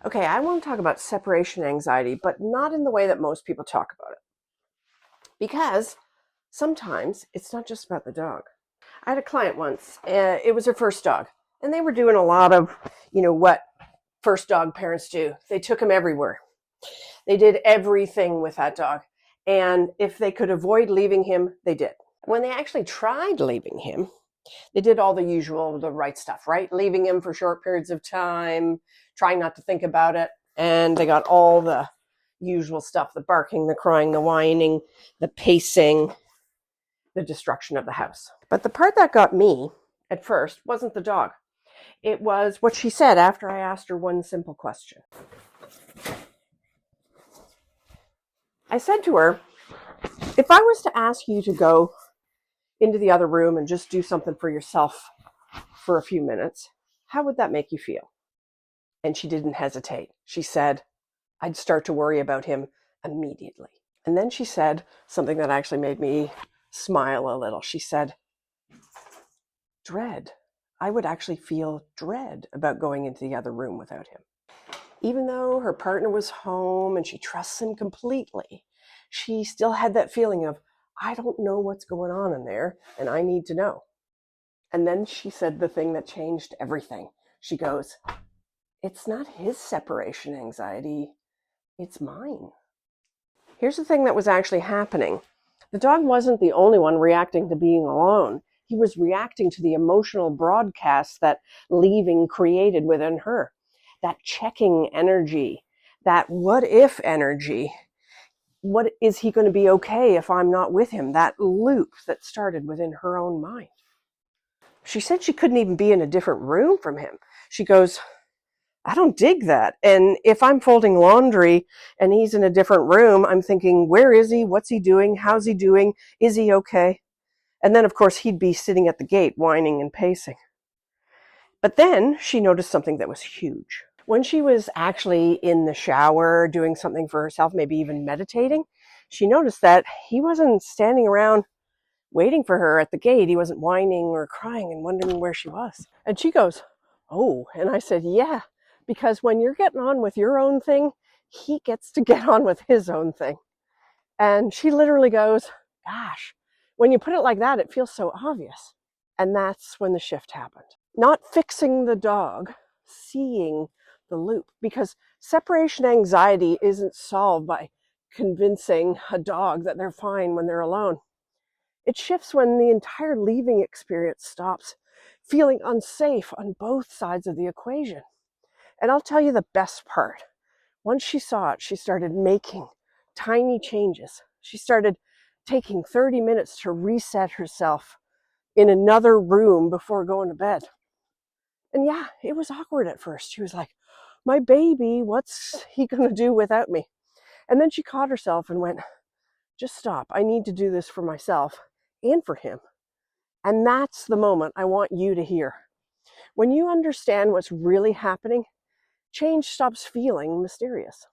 Okay, I want to talk about separation anxiety, but not in the way that most people talk about it. Because sometimes it's not just about the dog. I had a client once, it was her first dog, and they were doing a lot of, what first dog parents do. They took him everywhere. They did everything with that dog. And if they could avoid leaving him, they did. When they actually tried leaving him, they did all the right stuff, right? Leaving him for short periods of time, trying not to think about it. And they got all the usual stuff, the barking, the crying, the whining, the pacing, the destruction of the house. But the part that got me at first wasn't the dog. It was what she said after I asked her one simple question. I said to her, if I was to ask you to go into the other room and just do something for yourself for a few minutes, how would that make you feel? And she didn't hesitate. She said, I'd start to worry about him immediately. And then she said something that actually made me smile a little. She said, dread. I would actually feel dread about going into the other room without him. Even though her partner was home and she trusts him completely, she still had that feeling of, I don't know what's going on in there, and I need to know. And then she said the thing that changed everything. She goes, it's not his separation anxiety, it's mine. Here's the thing that was actually happening. The dog wasn't the only one reacting to being alone. He was reacting to the emotional broadcast that leaving created within her. That checking energy, that what if energy. What is he going to be okay if I'm not with him? That loop that started within her own mind. She said she couldn't even be in a different room from him. She goes, I don't dig that. And if I'm folding laundry and he's in a different room, I'm thinking, where is he? What's he doing? How's he doing? Is he okay? And then, of course, he'd be sitting at the gate, whining and pacing. But then she noticed something that was huge. When she was actually in the shower doing something for herself, maybe even meditating, she noticed that he wasn't standing around waiting for her at the gate. He wasn't whining or crying and wondering where she was. And she goes, oh, and I said, yeah, because when you're getting on with your own thing, he gets to get on with his own thing. And she literally goes, gosh, when you put it like that, it feels so obvious. And that's when the shift happened. Not fixing the dog, seeing the loop, because separation anxiety isn't solved by convincing a dog that they're fine when they're alone. It shifts when the entire leaving experience stops feeling unsafe on both sides of the equation. And I'll tell you the best part. Once she saw it, she started making tiny changes. She started taking 30 minutes to reset herself in another room before going to bed. And yeah, it was awkward at first. She was like, my baby, what's he going to do without me? And then she caught herself and went, just stop. I need to do this for myself and for him. And that's the moment I want you to hear. When you understand what's really happening, change stops feeling mysterious.